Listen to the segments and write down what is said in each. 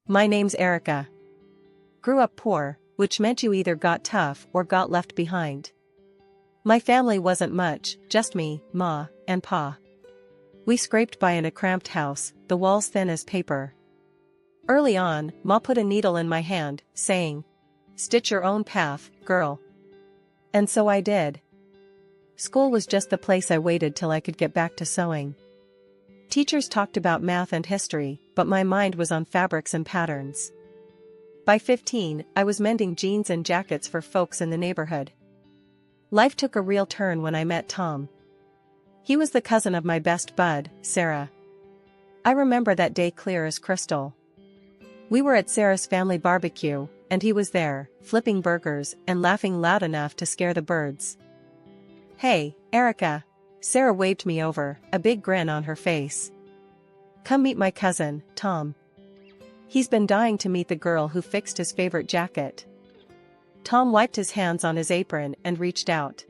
My name's Erica. Grew up poor, which meant you either got tough or got left behind. My family wasn't much, just me, Ma, and Pa. We scraped by in a cramped house, the walls thin as paper. Early on, Ma put a needle in my hand, saying, "Stitch your own path, girl." And so I did. School was just the place I waited till I could get back to sewing. Teachers talked about math and history, but my mind was on fabrics and patterns. By 15, I was mending jeans and jackets for folks in the neighborhood. Life took a real turn when I met Tom. He was the cousin of my best bud, Sarah. I remember that day clear as crystal. We were at Sarah's family barbecue, and he was there, flipping burgers and laughing loud enough to scare the birds. "Hey, Erica." Sarah waved me over, a big grin on her face. "Come meet my cousin, Tom. He's been dying to meet the girl who fixed his favorite jacket." Tom wiped his hands on his apron and reached out.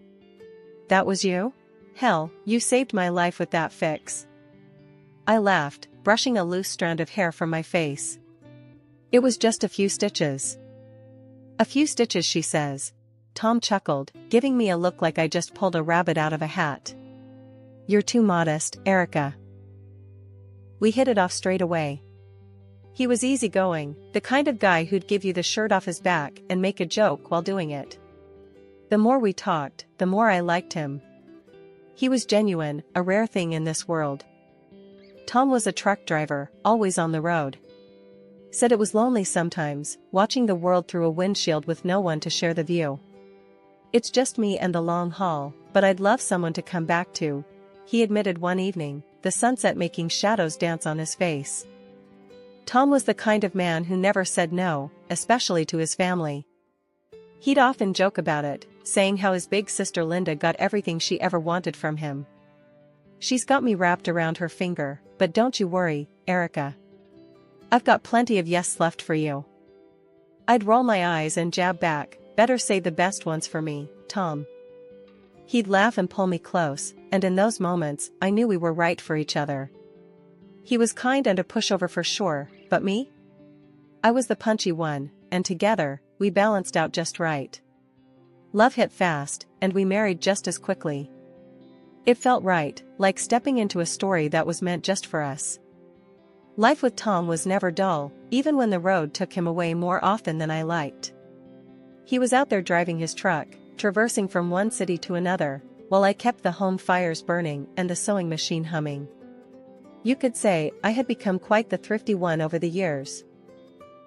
"That was you? Hell, you saved my life with that fix." I laughed, brushing a loose strand of hair from my face. "It was just a few stitches." "A few stitches," she says. Tom chuckled, giving me a look like I just pulled a rabbit out of a hat. "You're too modest, Erica." We hit it off straight away. He was easygoing, the kind of guy who'd give you the shirt off his back and make a joke while doing it. The more we talked, the more I liked him. He was genuine, a rare thing in this world. Tom was a truck driver, always on the road. Said it was lonely sometimes, watching the world through a windshield with no one to share the view. "It's just me and the long haul, but I'd love someone to come back to," he admitted one evening, the sunset making shadows dance on his face. Tom was the kind of man who never said no, especially to his family. He'd often joke about it, saying how his big sister Linda got everything she ever wanted from him. "She's got me wrapped around her finger, but don't you worry, Erica. I've got plenty of yes left for you." I'd roll my eyes and jab back, "Better say the best ones for me, Tom." He'd laugh and pull me close, and in those moments, I knew we were right for each other. He was kind and a pushover for sure, but me? I was the punchy one, and together, we balanced out just right. Love hit fast, and we married just as quickly. It felt right, like stepping into a story that was meant just for us. Life with Tom was never dull, even when the road took him away more often than I liked. He was out there driving his truck, traversing from one city to another, while I kept the home fires burning and the sewing machine humming. You could say I had become quite the thrifty one over the years.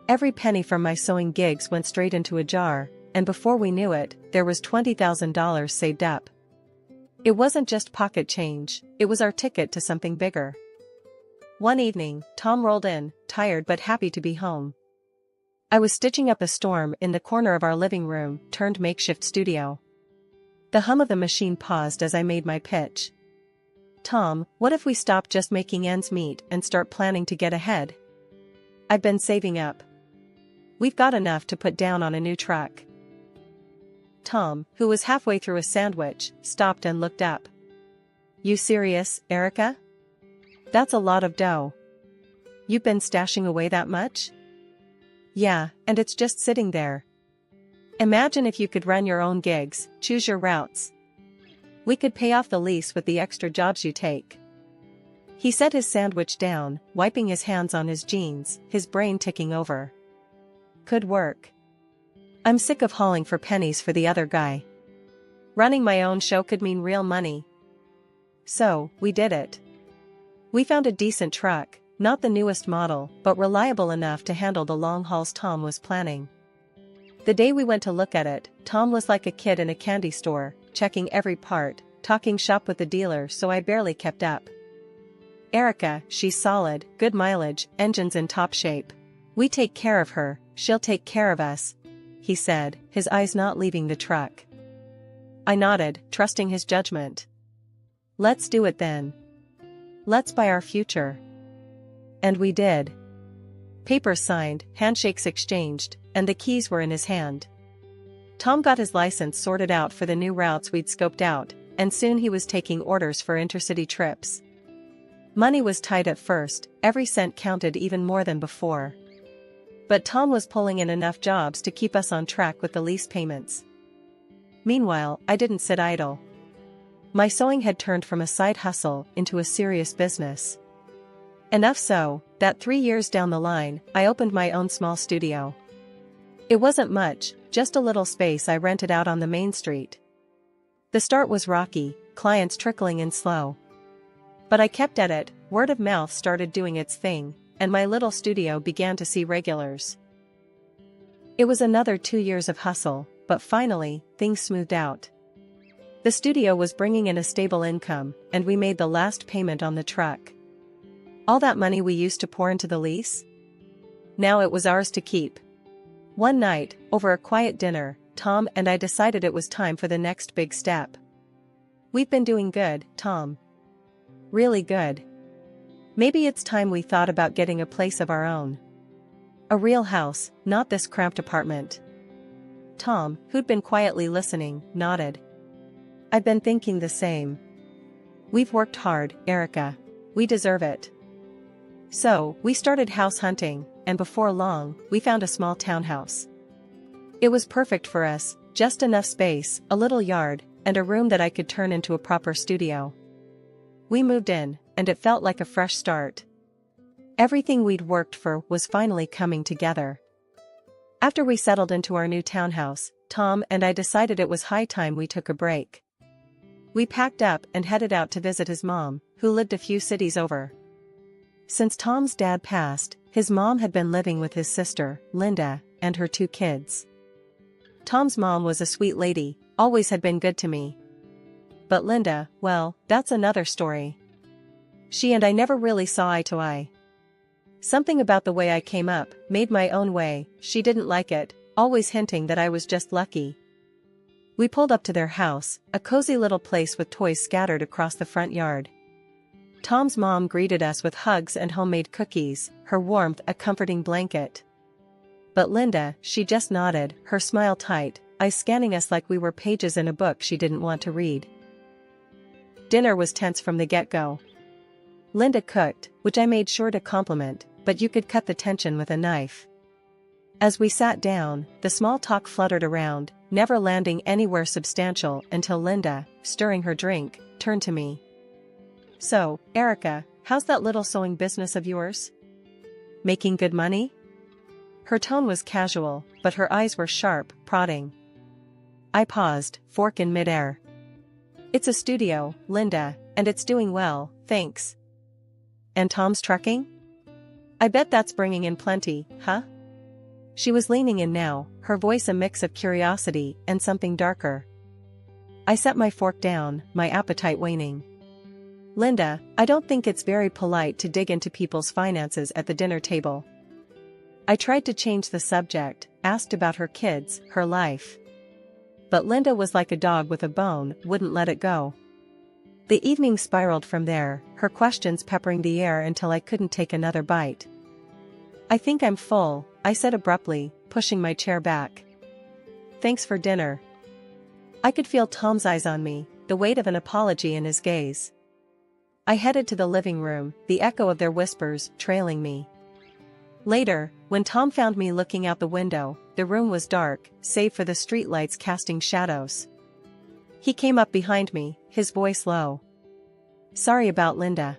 Every penny from my sewing gigs went straight into a jar, and before we knew it, there was $20,000 saved up. It wasn't just pocket change, it was our ticket to something bigger. One evening, Tom rolled in, tired but happy to be home. I was stitching up a storm in the corner of our living room turned makeshift studio. The hum of the machine paused as I made my pitch. "Tom, what if we stop just making ends meet and start planning to get ahead? I've been saving up. We've got enough to put down on a new truck." Tom, who was halfway through a sandwich, stopped and looked up. "You serious, Erica? That's a lot of dough. You've been stashing away that much?" "Yeah, and it's just sitting there. Imagine if you could run your own gigs, choose your routes. We could pay off the lease with the extra jobs you take." He set his sandwich down, wiping his hands on his jeans, his brain ticking over. Could work. I'm sick of hauling for pennies for the other guy. Running my own show could mean real money. So, we did it. We found a decent truck, not the newest model, but reliable enough to handle the long hauls Tom was planning. The day we went to look at it, Tom was like a kid in a candy store, checking every part, talking shop with the dealer so I barely kept up. "Erica, she's solid, good mileage, engines in top shape. We take care of her, she'll take care of us," he said, his eyes not leaving the truck. I nodded, trusting his judgment. "Let's do it then. Let's buy our future." And we did. Papers signed, handshakes exchanged, and the keys were in his hand. Tom got his license sorted out for the new routes we'd scoped out, and soon he was taking orders for intercity trips. Money was tight at first, every cent counted even more than before. But Tom was pulling in enough jobs to keep us on track with the lease payments. Meanwhile, I didn't sit idle. My sewing had turned from a side hustle into a serious business. Enough so, that 3 years down the line, I opened my own small studio. It wasn't much, just a little space I rented out on the main street. The start was rocky, clients trickling in slow. But I kept at it, word of mouth started doing its thing, and my little studio began to see regulars. It was another 2 years of hustle, but finally, things smoothed out. The studio was bringing in a stable income, and we made the last payment on the truck. All that money we used to pour into the lease? Now it was ours to keep. One night, over a quiet dinner, Tom and I decided it was time for the next big step. We've been doing good, Tom. Really good. Maybe it's time we thought about getting a place of our own. A real house, not this cramped apartment. Tom, who'd been quietly listening, nodded. I've been thinking the same. We've worked hard, Erica. We deserve it. So, we started house hunting, and before long, we found a small townhouse. It was perfect for us, just enough space, a little yard, and a room that I could turn into a proper studio. We moved in, and it felt like a fresh start. Everything we'd worked for was finally coming together. After we settled into our new townhouse, Tom and I decided it was high time we took a break. We packed up and headed out to visit his mom, who lived a few cities over. Since Tom's dad passed, his mom had been living with his sister, Linda, and her 2 kids. Tom's mom was a sweet lady, always had been good to me. But Linda, well, that's another story. She and I never really saw eye to eye. Something about the way I came up, made my own way, she didn't like it, always hinting that I was just lucky. We pulled up to their house, a cozy little place with toys scattered across the front yard. Tom's mom greeted us with hugs and homemade cookies, her warmth a comforting blanket. But Linda, she just nodded, her smile tight, eyes scanning us like we were pages in a book she didn't want to read. Dinner was tense from the get-go. Linda cooked, which I made sure to compliment, but you could cut the tension with a knife. As we sat down, the small talk fluttered around, never landing anywhere substantial until Linda, stirring her drink, turned to me. So, Erica, how's that little sewing business of yours? Making good money? Her tone was casual, but her eyes were sharp, prodding. I paused, fork in midair. It's a studio, Linda, and it's doing well, thanks. And Tom's trucking? I bet that's bringing in plenty, huh? She was leaning in now, her voice a mix of curiosity and something darker. I set my fork down, my appetite waning. Linda, I don't think it's very polite to dig into people's finances at the dinner table. I tried to change the subject, asked about her kids, her life. But Linda was like a dog with a bone, wouldn't let it go. The evening spiraled from there, her questions peppering the air until I couldn't take another bite. I think I'm full, I said abruptly, pushing my chair back. Thanks for dinner. I could feel Tom's eyes on me, the weight of an apology in his gaze. I headed to the living room, the echo of their whispers trailing me. Later, when Tom found me looking out the window, the room was dark, save for the streetlights casting shadows. He came up behind me, his voice low. Sorry about Linda.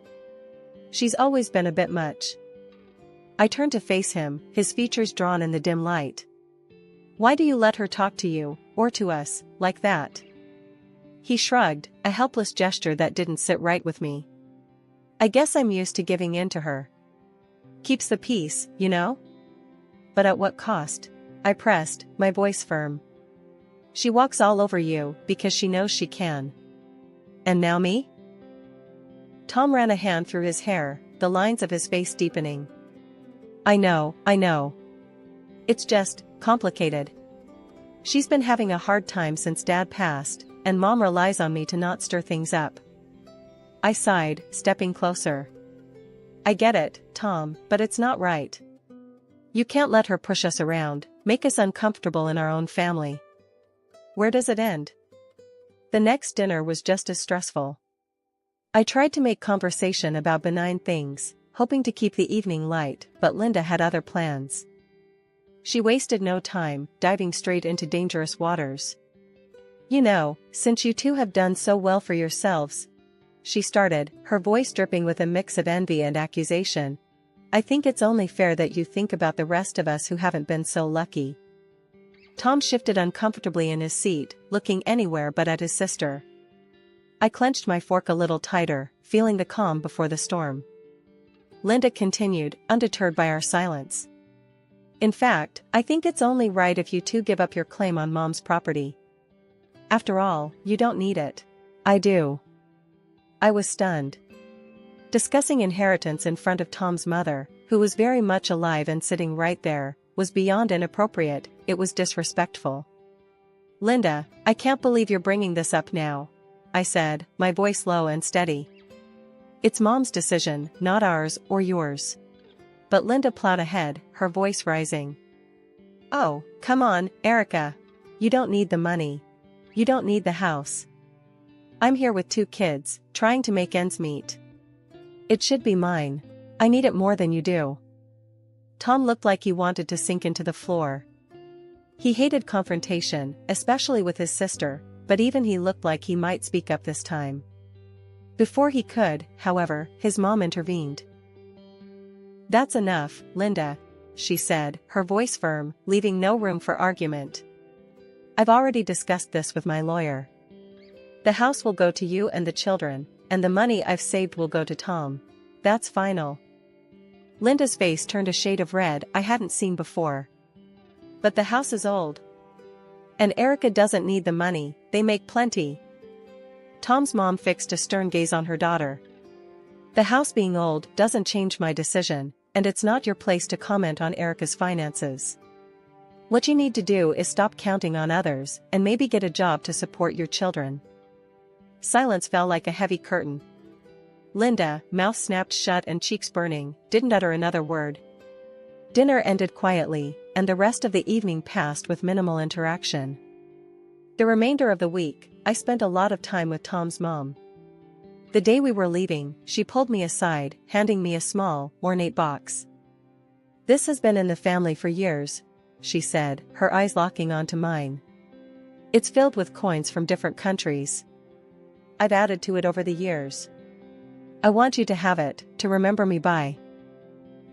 She's always been a bit much. I turned to face him, his features drawn in the dim light. Why do you let her talk to you, or to us, like that? He shrugged, a helpless gesture that didn't sit right with me. I guess I'm used to giving in to her. Keeps the peace, you know? But at what cost? I pressed, my voice firm. She walks all over you, because she knows she can. And now me? Tom ran a hand through his hair, the lines of his face deepening. I know. It's just, complicated. She's been having a hard time since Dad passed, and Mom relies on me to not stir things up. I sighed, stepping closer. I get it, Tom, but it's not right. You can't let her push us around, make us uncomfortable in our own family. Where does it end? The next dinner was just as stressful. I tried to make conversation about benign things, hoping to keep the evening light, but Linda had other plans. She wasted no time, diving straight into dangerous waters. You know, since you two have done so well for yourselves, she started, her voice dripping with a mix of envy and accusation, I think it's only fair that you think about the rest of us who haven't been so lucky. Tom shifted uncomfortably in his seat, looking anywhere but at his sister. I clenched my fork a little tighter, feeling the calm before the storm. Linda continued, undeterred by our silence. In fact, I think it's only right if you two give up your claim on Mom's property. After all, you don't need it. I do. I was stunned. Discussing inheritance in front of Tom's mother, who was very much alive and sitting right there, was beyond inappropriate, it was disrespectful. Linda, I can't believe you're bringing this up now, I said, my voice low and steady. It's Mom's decision, not ours or yours. But Linda plowed ahead, her voice rising. Oh, come on, Erica. You don't need the money. You don't need the house. I'm here with 2 kids, trying to make ends meet. It should be mine. I need it more than you do. Tom looked like he wanted to sink into the floor. He hated confrontation, especially with his sister, but even he looked like he might speak up this time. Before he could, however, his mom intervened. That's enough, Linda, she said, her voice firm, leaving no room for argument. I've already discussed this with my lawyer. The house will go to you and the children, and the money I've saved will go to Tom. That's final. Linda's face turned a shade of red I hadn't seen before. But the house is old. And Erica doesn't need the money, they make plenty. Tom's mom fixed a stern gaze on her daughter. The house being old doesn't change my decision, and it's not your place to comment on Erica's finances. What you need to do is stop counting on others, and maybe get a job to support your children. Silence fell like a heavy curtain. Linda, mouth snapped shut and cheeks burning, didn't utter another word. Dinner ended quietly, and the rest of the evening passed with minimal interaction. The remainder of the week, I spent a lot of time with Tom's mom. The day we were leaving, she pulled me aside, handing me a small, ornate box. This has been in the family for years, she said, her eyes locking onto mine. It's filled with coins from different countries. I've added to it over the years. I want you to have it, to remember me by.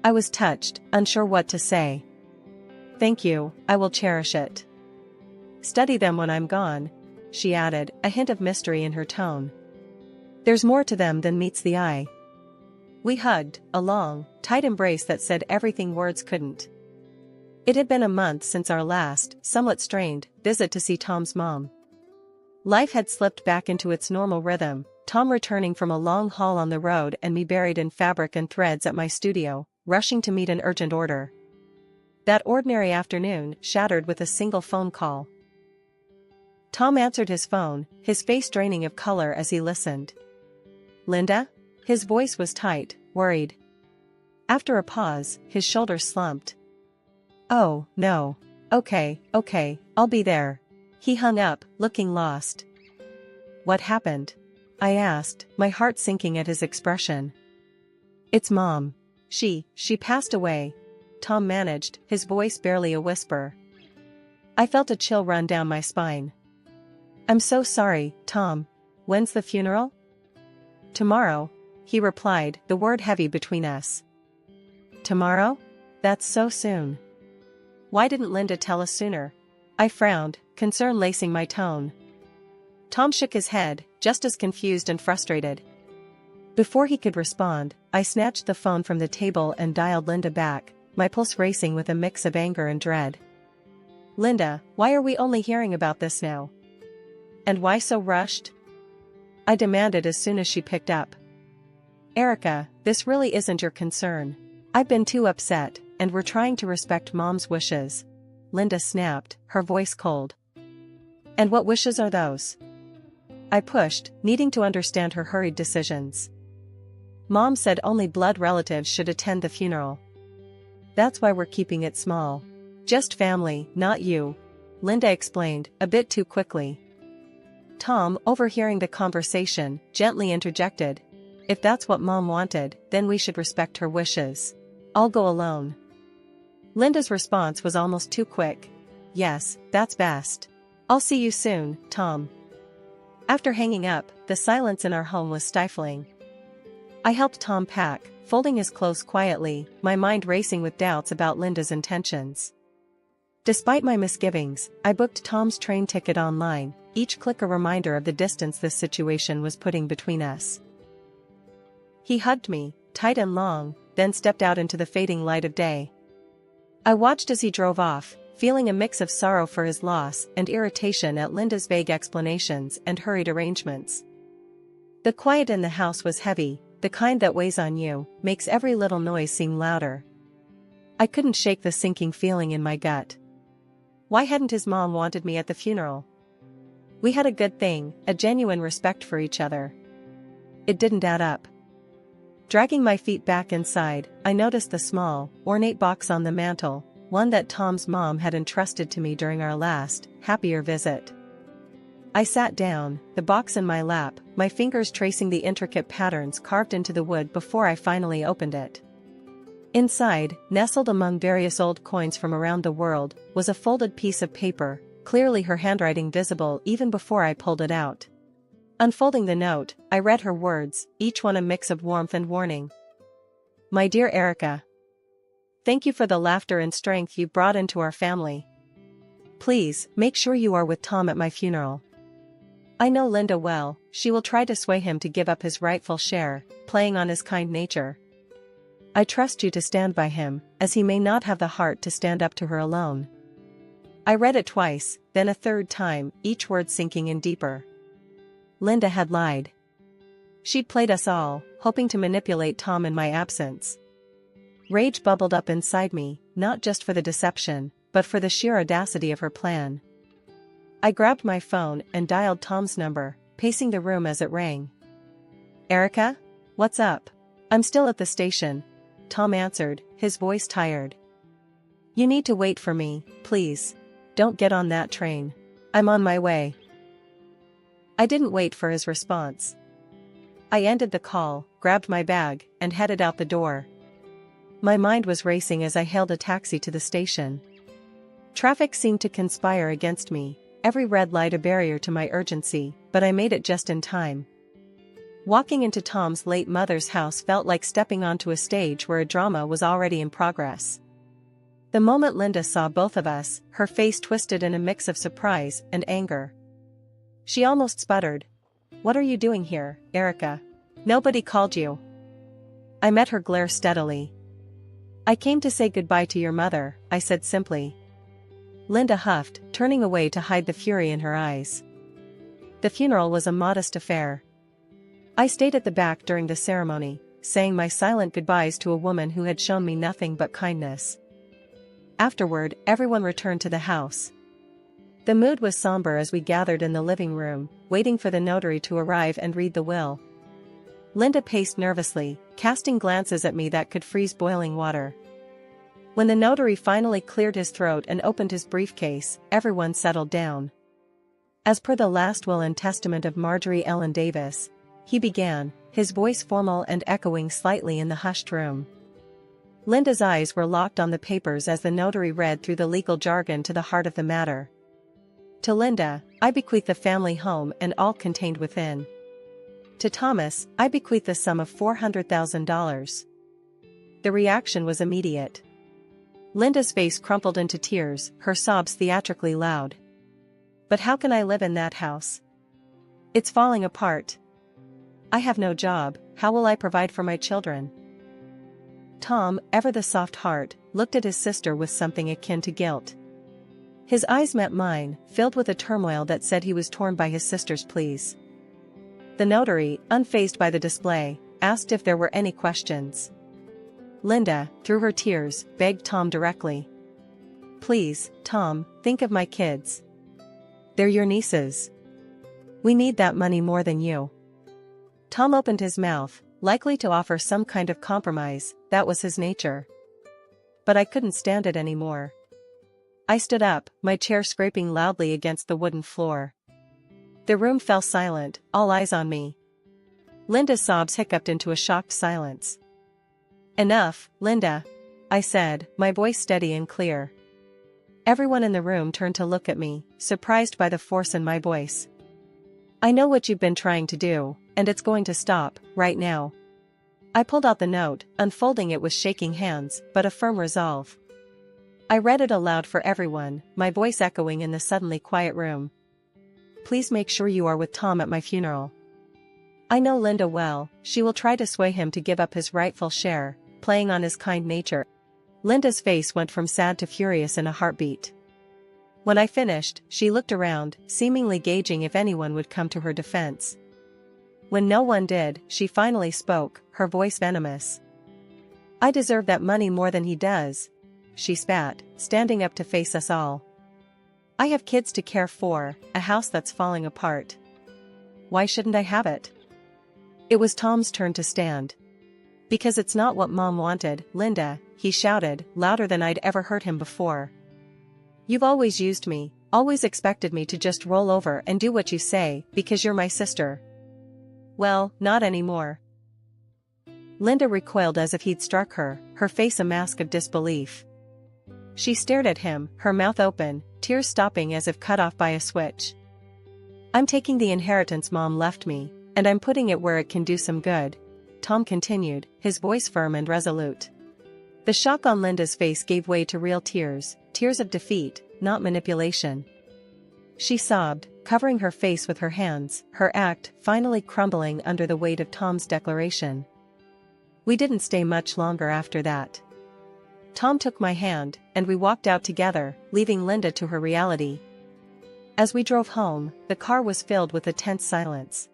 I was touched, unsure what to say. Thank you, I will cherish it. Study them when I'm gone, she added, a hint of mystery in her tone. There's more to them than meets the eye. We hugged, a long, tight embrace that said everything words couldn't. It had been a month since our last, somewhat strained, visit to see Tom's mom. Life had slipped back into its normal rhythm, Tom returning from a long haul on the road and me buried in fabric and threads at my studio, rushing to meet an urgent order. That ordinary afternoon shattered with a single phone call. Tom answered his phone, his face draining of color as he listened. Linda? His voice was tight, worried. After a pause, his shoulders slumped. Oh, no. Okay, I'll be there. He hung up, looking lost. What happened? I asked, my heart sinking at his expression. It's Mom. She passed away, Tom managed, his voice barely a whisper. I felt a chill run down my spine. I'm so sorry, Tom. When's the funeral? Tomorrow, he replied, the word heavy between us. Tomorrow? That's so soon. Why didn't Linda tell us sooner? I frowned, concern lacing my tone. Tom shook his head, just as confused and frustrated. Before he could respond, I snatched the phone from the table and dialed Linda back, my pulse racing with a mix of anger and dread. Linda, why are we only hearing about this now? And why so rushed? I demanded as soon as she picked up. Erica, this really isn't your concern. I've been too upset, and we're trying to respect Mom's wishes. Linda snapped, her voice cold. And what wishes are those? I pushed, needing to understand her hurried decisions. Mom said only blood relatives should attend the funeral. That's why we're keeping it small. Just family, not you. Linda explained, a bit too quickly. Tom, overhearing the conversation, gently interjected. If that's what Mom wanted, then we should respect her wishes. I'll go alone. Linda's response was almost too quick. Yes, that's best. I'll see you soon, Tom. After hanging up, the silence in our home was stifling. I helped Tom pack, folding his clothes quietly, my mind racing with doubts about Linda's intentions. Despite my misgivings, I booked Tom's train ticket online, each click a reminder of the distance this situation was putting between us. He hugged me, tight and long, then stepped out into the fading light of day. I watched as he drove off, feeling a mix of sorrow for his loss and irritation at Linda's vague explanations and hurried arrangements. The quiet in the house was heavy, the kind that weighs on you, makes every little noise seem louder. I couldn't shake the sinking feeling in my gut. Why hadn't his mom wanted me at the funeral? We had a good thing, a genuine respect for each other. It didn't add up. Dragging my feet back inside, I noticed the small, ornate box on the mantel, one that Tom's mom had entrusted to me during our last, happier visit. I sat down, the box in my lap, my fingers tracing the intricate patterns carved into the wood before I finally opened it. Inside, nestled among various old coins from around the world, was a folded piece of paper, clearly her handwriting visible even before I pulled it out. Unfolding the note, I read her words, each one a mix of warmth and warning. My dear Erica. Thank you for the laughter and strength you brought into our family. Please, make sure you are with Tom at my funeral. I know Linda well, she will try to sway him to give up his rightful share, playing on his kind nature. I trust you to stand by him, as he may not have the heart to stand up to her alone. I read it twice, then a third time, each word sinking in deeper. Linda had lied. She'd played us all, hoping to manipulate Tom in my absence. Rage bubbled up inside me, not just for the deception, but for the sheer audacity of her plan. I grabbed my phone and dialed Tom's number, pacing the room as it rang. Erica? What's up? I'm still at the station, Tom answered, his voice tired. You need to wait for me, please. Don't get on that train. I'm on my way. I didn't wait for his response. I ended the call, grabbed my bag, and headed out the door. My mind was racing as I hailed a taxi to the station. Traffic seemed to conspire against me, every red light a barrier to my urgency, but I made it just in time. Walking into Tom's late mother's house felt like stepping onto a stage where a drama was already in progress. The moment Linda saw both of us, her face twisted in a mix of surprise and anger. She almost sputtered. What are you doing here, Erica? Nobody called you. I met her glare steadily. I came to say goodbye to your mother, I said simply. Linda huffed, turning away to hide the fury in her eyes. The funeral was a modest affair. I stayed at the back during the ceremony, saying my silent goodbyes to a woman who had shown me nothing but kindness. Afterward, everyone returned to the house. The mood was somber as we gathered in the living room, waiting for the notary to arrive and read the will. Linda paced nervously, casting glances at me that could freeze boiling water. When the notary finally cleared his throat and opened his briefcase, everyone settled down. As per the last will and testament of Marjorie Ellen Davis, he began, his voice formal and echoing slightly in the hushed room. Linda's eyes were locked on the papers as the notary read through the legal jargon to the heart of the matter. To Linda, I bequeath the family home and all contained within. To Thomas, I bequeath the sum of $400,000. The reaction was immediate. Linda's face crumpled into tears, her sobs theatrically loud. But how can I live in that house? It's falling apart. I have no job, how will I provide for my children? Tom, ever the soft heart, looked at his sister with something akin to guilt. His eyes met mine, filled with a turmoil that said he was torn by his sister's pleas. The notary, unfazed by the display, asked if there were any questions. Linda, through her tears, begged Tom directly. Please, Tom, think of my kids. They're your nieces. We need that money more than you. Tom opened his mouth, likely to offer some kind of compromise, that was his nature. But I couldn't stand it anymore. I stood up, my chair scraping loudly against the wooden floor. The room fell silent, all eyes on me. Linda's sobs hiccuped into a shocked silence. Enough, Linda. I said, my voice steady and clear. Everyone in the room turned to look at me, surprised by the force in my voice. I know what you've been trying to do, and it's going to stop, right now. I pulled out the note, unfolding it with shaking hands, but a firm resolve. I read it aloud for everyone, my voice echoing in the suddenly quiet room. Please make sure you are with Tom at my funeral. I know Linda well, she will try to sway him to give up his rightful share, playing on his kind nature. Linda's face went from sad to furious in a heartbeat. When I finished, she looked around, seemingly gauging if anyone would come to her defense. When no one did, she finally spoke, her voice venomous. I deserve that money more than he does, she spat, standing up to face us all. I have kids to care for, a house that's falling apart. Why shouldn't I have it? It was Tom's turn to stand. Because it's not what Mom wanted, Linda, he shouted, louder than I'd ever heard him before. You've always used me, always expected me to just roll over and do what you say, because you're my sister. Well, not anymore. Linda recoiled as if he'd struck her, her face a mask of disbelief. She stared at him, her mouth open, tears stopping as if cut off by a switch. I'm taking the inheritance Mom left me, and I'm putting it where it can do some good, Tom continued, his voice firm and resolute. The shock on Linda's face gave way to real tears, tears of defeat, not manipulation. She sobbed, covering her face with her hands, her act finally crumbling under the weight of Tom's declaration. We didn't stay much longer after that. Tom took my hand, and we walked out together, leaving Linda to her reality. As we drove home, the car was filled with a tense silence.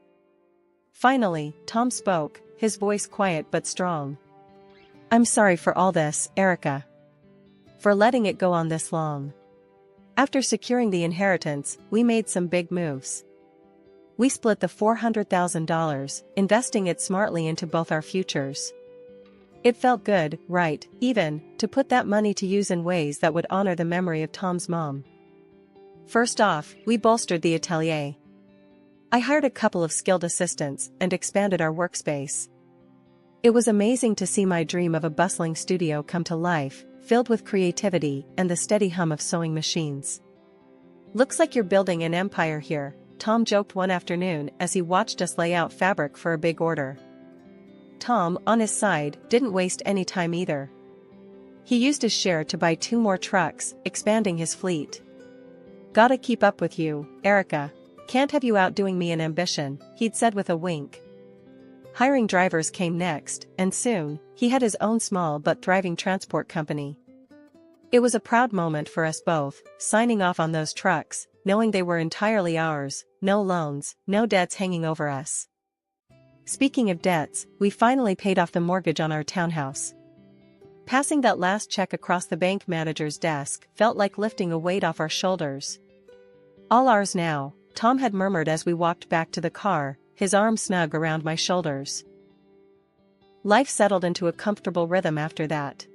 Finally, Tom spoke, his voice quiet but strong. I'm sorry for all this, Erica. For letting it go on this long. After securing the inheritance, we made some big moves. We split the $400,000, investing it smartly into both our futures. It felt good, right, even, to put that money to use in ways that would honor the memory of Tom's mom. First off, we bolstered the atelier. I hired a couple of skilled assistants and expanded our workspace. It was amazing to see my dream of a bustling studio come to life, filled with creativity and the steady hum of sewing machines. Looks like you're building an empire here, Tom joked one afternoon as he watched us lay out fabric for a big order. Tom, on his side, didn't waste any time either. He used his share to buy 2 more trucks, expanding his fleet. Gotta keep up with you, Erica. Can't have you outdoing me in ambition, he'd said with a wink. Hiring drivers came next, and soon, he had his own small but thriving transport company. It was a proud moment for us both, signing off on those trucks, knowing they were entirely ours, no loans, no debts hanging over us. Speaking of debts, we finally paid off the mortgage on our townhouse. Passing that last check across the bank manager's desk felt like lifting a weight off our shoulders. All ours now, Tom had murmured as we walked back to the car, his arm snug around my shoulders. Life settled into a comfortable rhythm after that.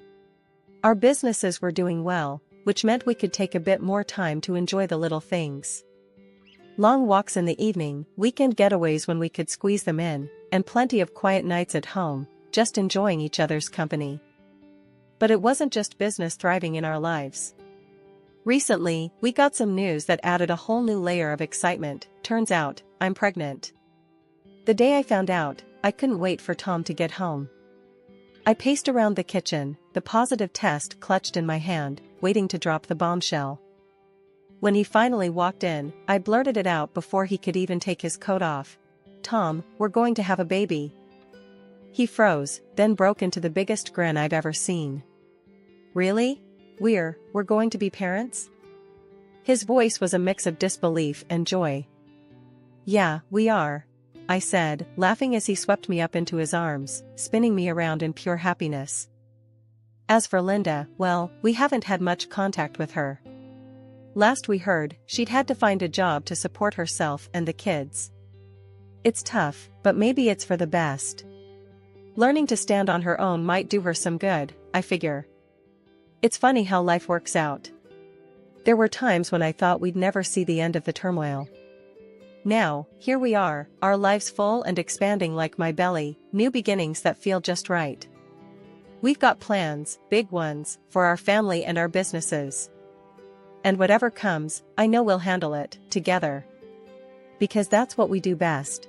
Our businesses were doing well, which meant we could take a bit more time to enjoy the little things. Long walks in the evening, weekend getaways when we could squeeze them in, and plenty of quiet nights at home, just enjoying each other's company. But it wasn't just business thriving in our lives. Recently, we got some news that added a whole new layer of excitement. Turns out, I'm pregnant. The day I found out, I couldn't wait for Tom to get home. I paced around the kitchen, the positive test clutched in my hand, waiting to drop the bombshell. When he finally walked in, I blurted it out before he could even take his coat off. Tom, we're going to have a baby. He froze, then broke into the biggest grin I've ever seen. Really? We're going to be parents? His voice was a mix of disbelief and joy. Yeah, we are, I said, laughing as he swept me up into his arms, spinning me around in pure happiness. As for Linda, well, we haven't had much contact with her. Last we heard, she'd had to find a job to support herself and the kids. It's tough, but maybe it's for the best. Learning to stand on her own might do her some good, I figure. It's funny how life works out. There were times when I thought we'd never see the end of the turmoil. Now, here we are, our lives full and expanding like my belly, new beginnings that feel just right. We've got plans, big ones, for our family and our businesses. And whatever comes, I know we'll handle it, together. Because that's what we do best.